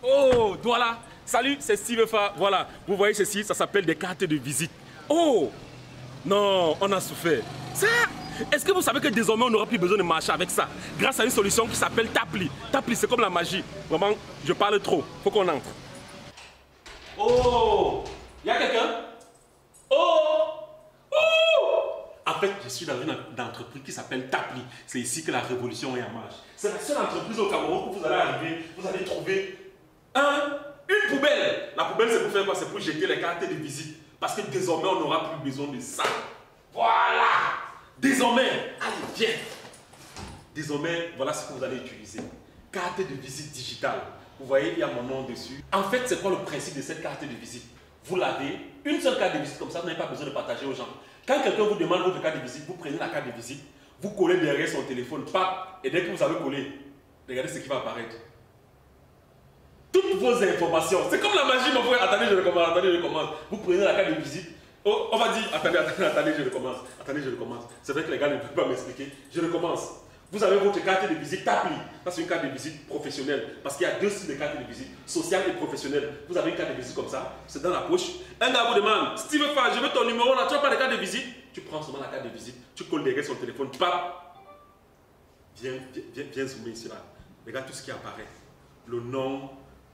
Oh, voilà. Salut, c'est Steve Fa. Voilà, vous voyez ceci, ça s'appelle des cartes de visite. Oh, non, on a souffert. Ça, est-ce que vous savez que désormais on n'aura plus besoin de marcher avec ça grâce à une solution qui s'appelle Tapli. Tapli, c'est comme la magie. Vraiment, je parle trop. Faut qu'on entre. Oh, il y a quelqu'un? Oh, oh. En fait, je suis dans une entreprise qui s'appelle Tapli. C'est ici que la révolution est en marche. C'est la seule entreprise au Cameroun où vous allez arriver, vous allez trouver une poubelle. La poubelle, c'est pour faire quoi? C'est pour jeter les cartes de visite. Parce que désormais, on n'aura plus besoin de ça. Voilà. Désormais, allez, viens. Désormais, voilà ce que vous allez utiliser. Carte de visite digitale. Vous voyez, il y a mon nom dessus. En fait, c'est quoi le principe de cette carte de visite? Vous l'avez, une seule carte de visite comme ça, vous n'avez pas besoin de partager aux gens. Quand quelqu'un vous demande votre carte de visite, vous prenez la carte de visite, vous collez derrière son téléphone, pap, et dès que vous avez collé, regardez ce qui va apparaître. Toutes vos informations, c'est comme la magie, mon frère. Attendez, je recommence, attendez, je recommence. Vous prenez la carte de visite, oh, on va dire, attendez, je recommence. Attendez, je recommence. C'est vrai que les gars ne peuvent pas m'expliquer. Je recommence. Vous avez votre carte de visite Tapli. Ça, c'est une carte de visite professionnelle. Parce qu'il y a deux styles de carte de visite, sociale et professionnelle. Vous avez une carte de visite comme ça, c'est dans la poche. Un gars vous demande, Steve Fa, je veux ton numéro là, tu n'as pas de carte de visite? Tu prends seulement la carte de visite, tu colles derrière son téléphone, pap. Viens zoomer ici là. Regarde tout ce qui apparaît. Le nom,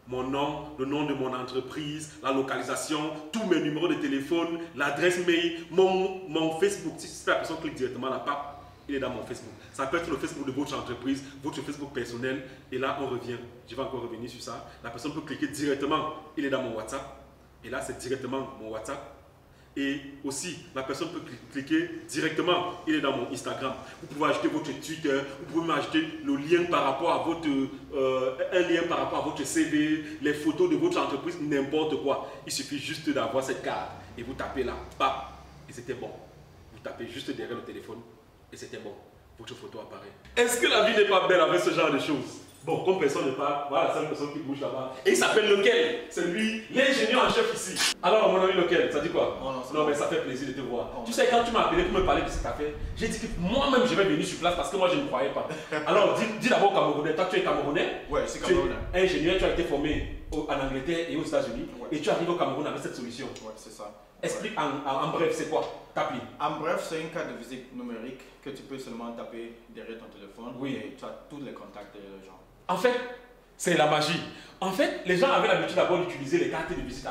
mon nom, le nom de mon entreprise, la localisation, tous mes numéros de téléphone, l'adresse mail, mon Facebook. Si la personne clique directement là, pap, il est dans mon Facebook. Ça peut être le Facebook de votre entreprise, votre Facebook personnel. Et là, on revient. Je vais encore revenir sur ça. La personne peut cliquer directement. Il est dans mon WhatsApp. Et là, c'est directement mon WhatsApp. Et aussi, la personne peut cliquer directement. Il est dans mon Instagram. Vous pouvez ajouter votre Twitter. Vous pouvez m'ajouter le lien par rapport à votre... un lien par rapport à votre CV, les photos de votre entreprise, n'importe quoi. Il suffit juste d'avoir cette carte. Et vous tapez là. Bam. Et c'était bon. Vous tapez juste derrière le téléphone. Et c'était bon, votre photo apparaît. Est-ce que la vie n'est pas belle avec ce genre de choses? Bon, comme personne ne parle, voilà la seule personne qui bouge là-bas. Et il s'appelle lequel? C'est lui, l'ingénieur en chef ici. Alors, mon ami, lequel? Ça dit quoi? Non, mais ça fait plaisir de te voir. Tu sais, quand tu m'as appelé pour me parler de cette affaire, j'ai dit que moi-même je vais venir sur place parce que moi je ne croyais pas. Alors, dis d'abord Camerounais. Toi, tu es Camerounais? Ouais, c'est Camerounais. Ingénieur, tu as été formé en Angleterre et aux États-Unis. Ouais. Et tu arrives au Cameroun avec cette solution. Ouais, c'est ça. Explique en bref, c'est quoi Tapli? En bref, c'est une carte de visite numérique que tu peux seulement taper derrière ton téléphone. Oui. Et tu as tous les contacts des gens. En fait, c'est la magie. En fait, les gens avaient l'habitude d'abord d'utiliser les cartes de visite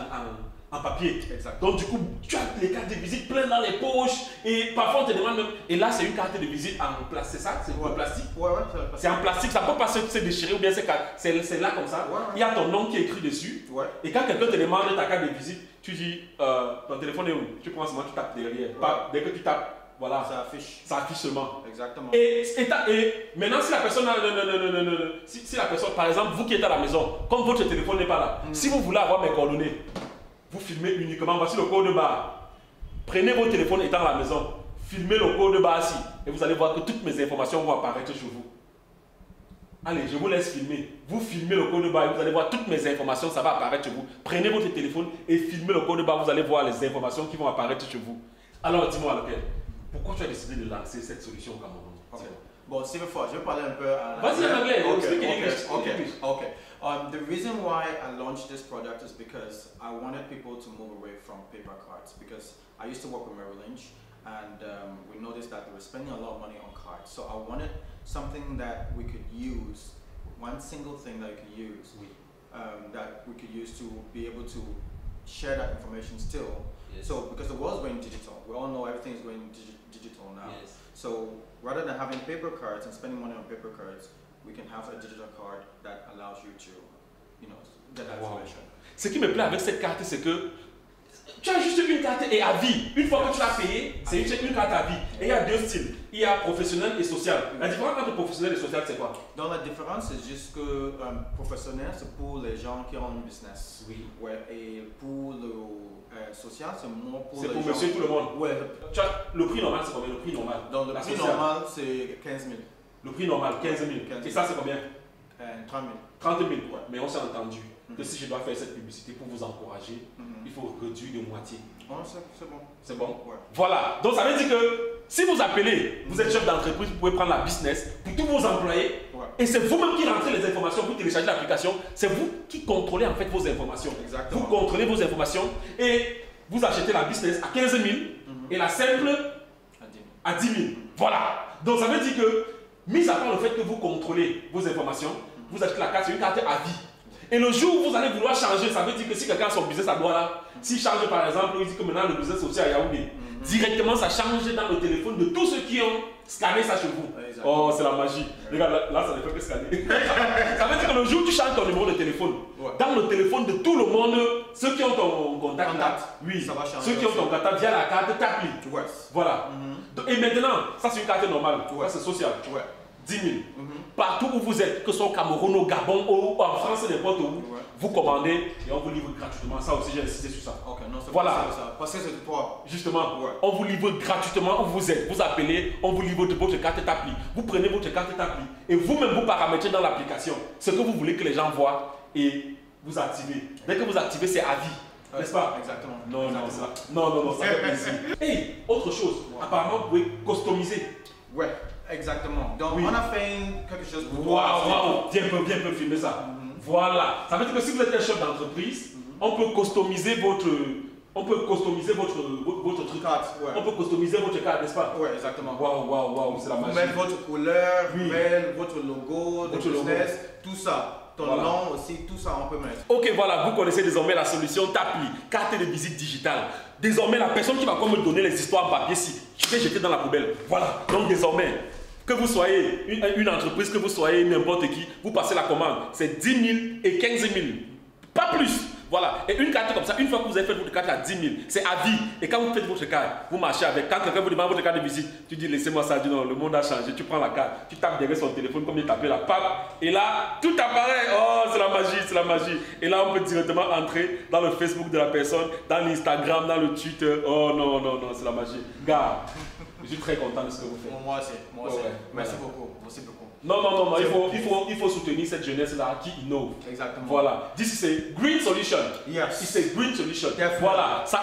en papier. Exact. Donc du coup, tu as les cartes de visite pleines dans les poches et parfois on te demande même... Et là, c'est une carte de visite en plastique, c'est ça? C'est en plastique? Ouais, c'est en plastique, ça ne peut pas se déchirer ou bien c'est là comme ça. Ouais. Il y a ton nom qui est écrit dessus. Ouais. Et quand quelqu'un te demande ta carte de visite, tu dis, ton téléphone est où? Tu prends seulement, tu tapes derrière. Ouais. Dès que tu tapes, voilà. Ça affiche. Ça affiche seulement. Exactement. Et maintenant, si la personne, si la personne, par exemple, vous qui êtes à la maison, comme votre téléphone n'est pas là, si vous voulez avoir mes coordonnées, vous filmez uniquement, voici le code barre. Prenez votre téléphone étant à la maison, filmez le code barre ici, et vous allez voir que toutes mes informations vont apparaître chez vous. Allez, je vous laisse filmer. Vous filmez le code barre et vous allez voir toutes mes informations, ça va apparaître chez vous. Prenez votre téléphone et filmez le code barre, vous allez voir les informations qui vont apparaître chez vous. Alors, dis-moi, lequel? Pourquoi tu as décidé de lancer cette solution au Cameroun? Okay. Bon, Steve Fa, je vais parler un peu en anglais. Vas-y en anglais, explique en English. Okay. The reason why I launched this product is because I wanted people to move away from paper cards, because I used to work with Merrill Lynch and we noticed that they were spending a lot of money on cards. So I wanted something that we could use, one single thing that we could use, that we could use to be able to share that information still. Yes. So because the world's going digital, we all know everything is going digital now. Yes. So rather than having paper cards and spending money on paper cards, we can have a digital card that allows you to, get that information. Ce qui me plaît avec cette carte, c'est que tu as juste une carte et à vie. Une fois que tu l'as payé, c'est une carte à vie. Et il y a deux styles. Il y a professionnel et social. La différence entre professionnel et social, c'est quoi? Donc la différence, c'est juste que professionnel, c'est pour les gens qui ont un business. Oui. Ouais, et pour le social, c'est moins pour les gens. C'est pour monsieur tout le monde. Ouais. Tu as, le prix normal, c'est combien? Le prix normal. Donc le prix normal, c'est 15 000. Le prix normal, 15 000. Et ça, c'est combien? 30 000. 30 000, ouais. Mais on s'est entendu que si je dois faire cette publicité pour vous encourager, il faut réduire de moitié. Oh, c'est bon. C'est bon? Ouais. Voilà. Donc ça veut dire que si vous appelez, vous êtes chef d'entreprise, vous pouvez prendre la business pour tous vos employés. Ouais. Et c'est vous-même qui rentrez les informations, vous téléchargez l'application, c'est vous qui contrôlez en fait vos informations. Exactement. Vous contrôlez vos informations et vous achetez la business à 15 000 et la simple à 10 000. Voilà. Donc ça veut dire que, mis à part le fait que vous contrôlez vos informations, vous achetez la carte, c'est une carte à vie. Et le jour où vous allez vouloir changer, ça veut dire que si quelqu'un a son business à Douala, s'il change par exemple, il dit que maintenant le business aussi à Yaoundé, directement ça change dans le téléphone de tous ceux qui ont scanné ça chez vous. Oh, c'est la magie. Regarde, là ça ne fait que scanner. Ça veut dire que le jour où tu changes ton numéro de téléphone, dans le téléphone de tout le monde, ceux qui ont ton contact, oui, ça va changer. Ceux qui ont ton contact via la carte t'appliquent. Voilà. Et maintenant, ça c'est une carte normale, ça c'est social. 10 000. Partout où vous êtes, que ce soit au Cameroun, au Gabon, ou en France, n'importe où, vous commandez et on vous livre gratuitement. Ça aussi, j'ai insisté sur ça. Voilà. Parce que c'est toi. Justement, on vous livre gratuitement où vous êtes. Vous appelez, on vous livre votre carte d'appli. Vous prenez votre carte d'appli et vous-même vous paramétrez dans l'application ce que vous voulez que les gens voient et vous activez. Dès que vous activez, c'est à vie. N'est-ce pas? Exactement. Non, ça fait plaisir. Et autre chose, apparemment, vous pouvez customiser. Ouais. Exactement. Donc, on a fait quelque chose pour Waouh, viens un peu filmer ça. Voilà. Ça veut dire que si vous êtes un chef d'entreprise, on peut customiser votre truc. On peut customiser votre carte, n'est-ce pas? Oui, exactement. Waouh, c'est la magie. Vous mettez votre couleur, votre logo, votre business, tout ça. Ton nom aussi, tout ça, on peut mettre. Ok, voilà, vous connaissez désormais la solution Tapli, carte de visite digitale. Désormais, la personne qui va me donner les histoires en papier, si je vais jeter dans la poubelle. Voilà. Donc désormais, que vous soyez une entreprise, que vous soyez n'importe qui, vous passez la commande. C'est 10 000 et 15 000. Pas plus. Voilà. Et une carte comme ça, une fois que vous avez fait votre carte à 10 000, c'est à vie. Et quand vous faites votre carte, vous marchez avec. Quand quelqu'un vous demande votre carte de visite, tu dis laissez-moi ça. Tu dis non, le monde a changé. Tu prends la carte, tu tapes derrière son téléphone comme il tapait la pape. Et là, tout apparaît. Oh, c'est la magie, c'est la magie. Et là, on peut directement entrer dans le Facebook de la personne, dans l'Instagram, dans le Twitter. Oh non, c'est la magie. Gars, je suis très content de ce que vous faites. Moi aussi. Merci beaucoup. Non, il faut soutenir cette jeunesse-là qui innove. Exactement. Voilà. This is a green solution. Yes. It's a green solution. Definitely. Voilà. Ça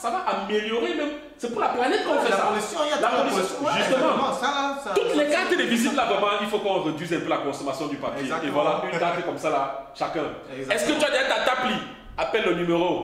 va améliorer même. C'est pour la planète qu'on fait ça. La pollution. Justement. Toutes les cartes de visite là, vraiment, il faut qu'on réduise un peu la consommation du papier. Exactement. Et voilà, une carte comme ça là, chacun. Exactement. Est-ce que tu as déjà ta Tapli? Appelle le numéro.